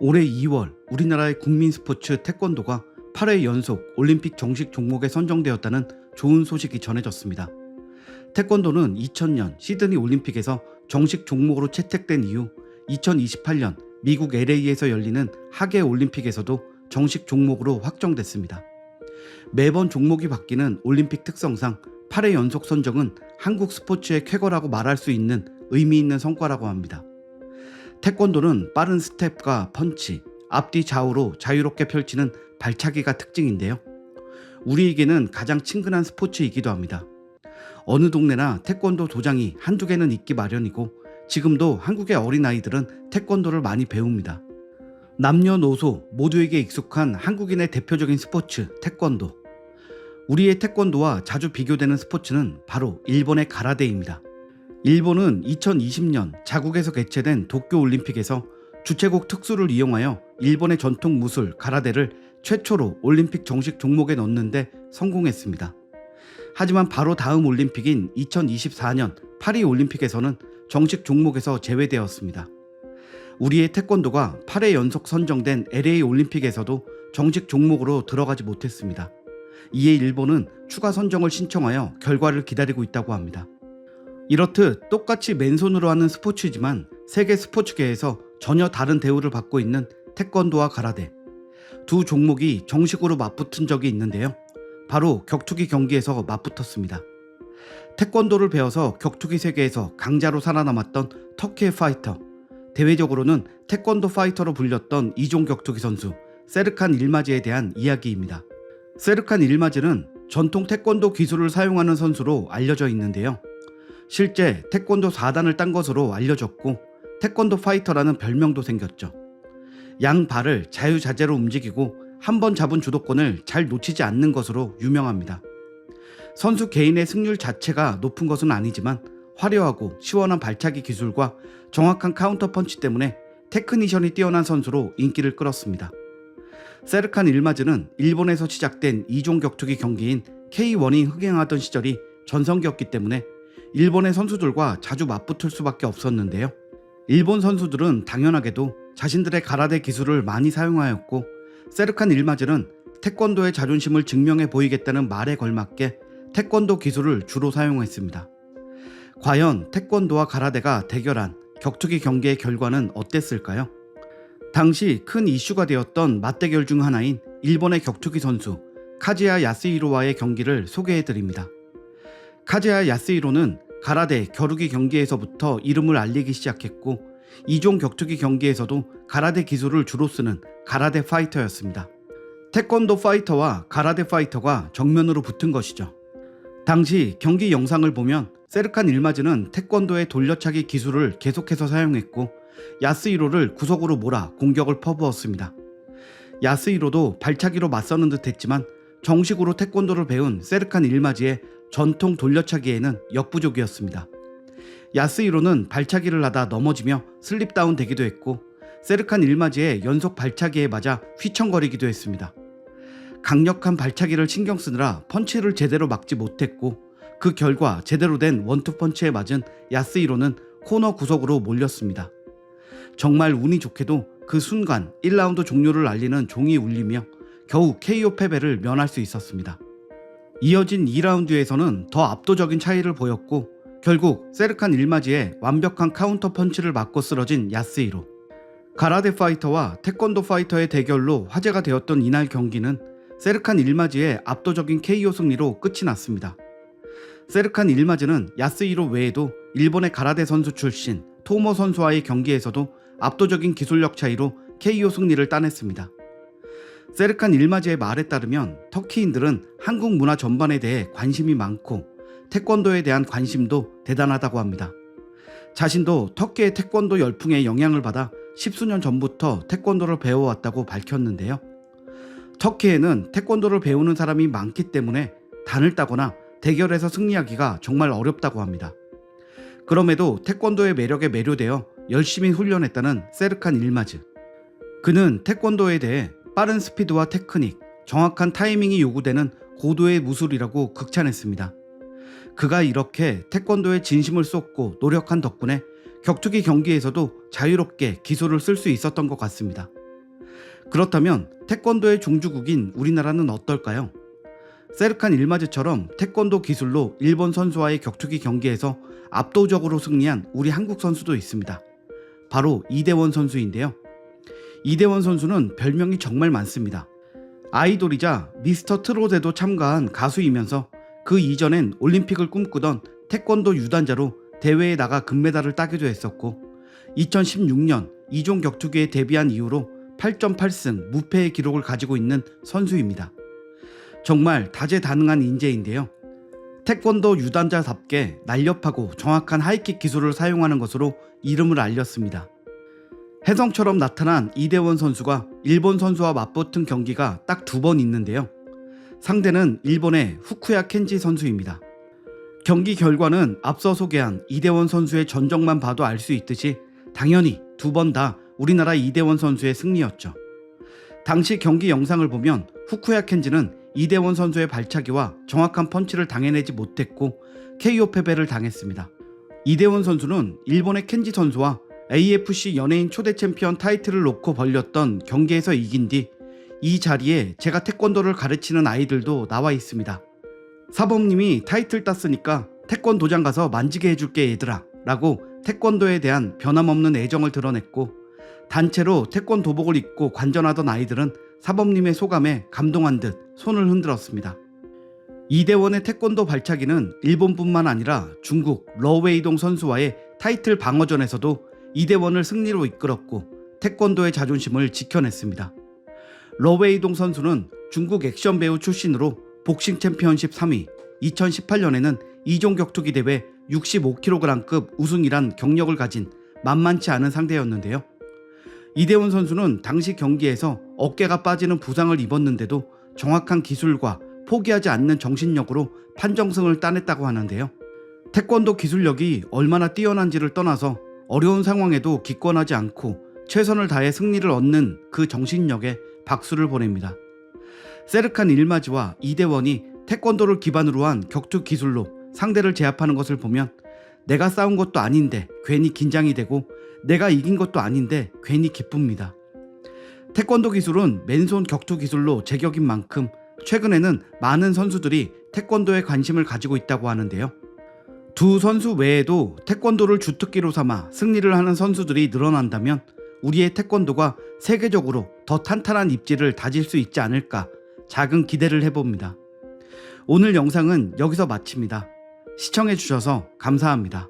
올해 2월 우리나라의 국민 스포츠 태권도가 8회 연속 올림픽 정식 종목에 선정되었다는 좋은 소식이 전해졌습니다. 태권도는 2000년 시드니 올림픽에서 정식 종목으로 채택된 이후 2028년 미국 LA에서 열리는 하계 올림픽에서도 정식 종목으로 확정됐습니다. 매번 종목이 바뀌는 올림픽 특성상 8회 연속 선정은 한국 스포츠의 쾌거라고 말할 수 있는 의미 있는 성과라고 합니다. 태권도는 빠른 스텝과 펀치, 앞뒤 좌우로 자유롭게 펼치는 발차기가 특징인데요. 우리에게는 가장 친근한 스포츠이기도 합니다. 어느 동네나 태권도 도장이 한두 개는 있기 마련이고 지금도 한국의 어린아이들은 태권도를 많이 배웁니다. 남녀노소 모두에게 익숙한 한국인의 대표적인 스포츠 태권도. 우리의 태권도와 자주 비교되는 스포츠는 바로 일본의 가라데입니다. 일본은 2020년 자국에서 개최된 도쿄올림픽에서 주최국 특수를 이용하여 일본의 전통 무술 가라데를 최초로 올림픽 정식 종목에 넣는데 성공했습니다. 하지만 바로 다음 올림픽인 2024년 파리 올림픽에서는 정식 종목에서 제외되었습니다. 우리의 태권도가 8회 연속 선정된 LA 올림픽에서도 정식 종목으로 들어가지 못했습니다. 이에 일본은 추가 선정을 신청하여 결과를 기다리고 있다고 합니다. 이렇듯 똑같이 맨손으로 하는 스포츠지만 세계 스포츠계에서 전혀 다른 대우를 받고 있는 태권도와 가라데. 두 종목이 정식으로 맞붙은 적이 있는데요. 바로 격투기 경기에서 맞붙었습니다. 태권도를 배워서 격투기 세계에서 강자로 살아남았던 터키의 파이터, 대외적으로는 태권도 파이터로 불렸던 이종 격투기 선수 세르칸 일마즈에 대한 이야기입니다. 세르칸 일마즈는 전통 태권도 기술을 사용하는 선수로 알려져 있는데요. 실제 태권도 4단을 딴 것으로 알려졌고 태권도 파이터라는 별명도 생겼죠. 양 발을 자유자재로 움직이고 한 번 잡은 주도권을 잘 놓치지 않는 것으로 유명합니다. 선수 개인의 승률 자체가 높은 것은 아니지만 화려하고 시원한 발차기 기술과 정확한 카운터 펀치 때문에 테크니션이 뛰어난 선수로 인기를 끌었습니다. 세르칸 일마즈는 일본에서 시작된 이종 격투기 경기인 K1이 흥행하던 시절이 전성기였기 때문에 일본의 선수들과 자주 맞붙을 수밖에 없었는데요. 일본 선수들은 당연하게도 자신들의 가라데 기술을 많이 사용하였고 세르칸 일마즈는 태권도의 자존심을 증명해 보이겠다는 말에 걸맞게 태권도 기술을 주로 사용했습니다. 과연 태권도와 가라데가 대결한 격투기 경기의 결과는 어땠을까요? 당시 큰 이슈가 되었던 맞대결 중 하나인 일본의 격투기 선수 카즈야 야스히로와의 경기를 소개해드립니다. 카즈야 야스히로는 가라데 겨루기 경기에서부터 이름을 알리기 시작했고 이종 격투기 경기에서도 가라데 기술을 주로 쓰는 가라데 파이터였습니다. 태권도 파이터와 가라데 파이터가 정면으로 붙은 것이죠. 당시 경기 영상을 보면 세르칸 일마즈는 태권도의 돌려차기 기술을 계속해서 사용했고 야스히로를 구석으로 몰아 공격을 퍼부었습니다. 야스히로도 발차기로 맞서는 듯 했지만 정식으로 태권도를 배운 세르칸 일마즈의 전통 돌려차기에는 역부족이었습니다. 야스히로는 발차기를 하다 넘어지며 슬립다운 되기도 했고 세르칸 일마즈의 연속 발차기에 맞아 휘청거리기도 했습니다. 강력한 발차기를 신경 쓰느라 펀치를 제대로 막지 못했고 그 결과 제대로 된 원투펀치에 맞은 야스히로는 코너 구석으로 몰렸습니다. 정말 운이 좋게도 그 순간 1라운드 종료를 알리는 종이 울리며 겨우 KO 패배를 면할 수 있었습니다. 이어진 2라운드에서는 더 압도적인 차이를 보였고 결국 세르칸 일마즈의 완벽한 카운터 펀치를 맞고 쓰러진 야스히로. 가라데 파이터와 태권도 파이터의 대결로 화제가 되었던 이날 경기는 세르칸 일마즈의 압도적인 KO 승리로 끝이 났습니다. 세르칸 일마즈는 야스히로 외에도 일본의 가라데 선수 출신 토모 선수와의 경기에서도 압도적인 기술력 차이로 KO 승리를 따냈습니다. 세르칸 일마즈의 말에 따르면 터키인들은 한국 문화 전반에 대해 관심이 많고 태권도에 대한 관심도 대단하다고 합니다. 자신도 터키의 태권도 열풍에 영향을 받아 10수년 전부터 태권도를 배워왔다고 밝혔는데요. 터키에는 태권도를 배우는 사람이 많기 때문에 단을 따거나 대결에서 승리하기가 정말 어렵다고 합니다. 그럼에도 태권도의 매력에 매료되어 열심히 훈련했다는 세르칸 일마즈. 그는 태권도에 대해 빠른 스피드와 테크닉, 정확한 타이밍이 요구되는 고도의 무술이라고 극찬했습니다. 그가 이렇게 태권도에 진심을 쏟고 노력한 덕분에 격투기 경기에서도 자유롭게 기술을 쓸 수 있었던 것 같습니다. 그렇다면 태권도의 종주국인 우리나라는 어떨까요? 세르칸 일마즈처럼 태권도 기술로 일본 선수와의 격투기 경기에서 압도적으로 승리한 우리 한국 선수도 있습니다. 바로 이대원 선수인데요. 이대원 선수는 별명이 정말 많습니다. 아이돌이자 미스터 트롯에도 참가한 가수이면서 그 이전엔 올림픽을 꿈꾸던 태권도 유단자로 대회에 나가 금메달을 따기도 했었고 2016년 이종 격투기에 데뷔한 이후로 8.8승 무패의 기록을 가지고 있는 선수입니다. 정말 다재다능한 인재인데요. 태권도 유단자답게 날렵하고 정확한 하이킥 기술을 사용하는 것으로 이름을 알렸습니다. 혜성처럼 나타난 이대원 선수가 일본 선수와 맞붙은 경기가 딱 2번 있는데요. 상대는 일본의 후쿠야 켄지 선수입니다. 경기 결과는 앞서 소개한 이대원 선수의 전적만 봐도 알 수 있듯이 당연히 2번 다 우리나라 이대원 선수의 승리였죠. 당시 경기 영상을 보면 후쿠야 켄지는 이대원 선수의 발차기와 정확한 펀치를 당해내지 못했고 KO 패배를 당했습니다. 이대원 선수는 일본의 켄지 선수와 AFC 연예인 초대 챔피언 타이틀을 놓고 벌렸던 경기에서 이긴 뒤 이 자리에 제가 태권도를 가르치는 아이들도 나와 있습니다. 사범님이 타이틀 땄으니까 태권도장 가서 만지게 해줄게 얘들아 라고 태권도에 대한 변함없는 애정을 드러냈고 단체로 태권도복을 입고 관전하던 아이들은 사범님의 소감에 감동한 듯 손을 흔들었습니다. 이대원의 태권도 발차기는 일본뿐만 아니라 중국 러웨이동 선수와의 타이틀 방어전에서도 이대원을 승리로 이끌었고 태권도의 자존심을 지켜냈습니다. 러웨이동 선수는 중국 액션 배우 출신으로 복싱 챔피언십 3위, 2018년에는 이종 격투기 대회 65kg급 우승이란 경력을 가진 만만치 않은 상대였는데요. 이대원 선수는 당시 경기에서 어깨가 빠지는 부상을 입었는데도 정확한 기술과 포기하지 않는 정신력으로 판정승을 따냈다고 하는데요. 태권도 기술력이 얼마나 뛰어난지를 떠나서 어려운 상황에도 기권하지 않고 최선을 다해 승리를 얻는 그 정신력에 박수를 보냅니다. 세르칸 일마즈와 이대원이 태권도를 기반으로 한 격투 기술로 상대를 제압하는 것을 보면 내가 싸운 것도 아닌데 괜히 긴장이 되고 내가 이긴 것도 아닌데 괜히 기쁩니다. 태권도 기술은 맨손 격투 기술로 제격인 만큼 최근에는 많은 선수들이 태권도에 관심을 가지고 있다고 하는데요. 두 선수 외에도 태권도를 주특기로 삼아 승리를 하는 선수들이 늘어난다면 우리의 태권도가 세계적으로 더 탄탄한 입지를 다질 수 있지 않을까 작은 기대를 해봅니다. 오늘 영상은 여기서 마칩니다. 시청해주셔서 감사합니다.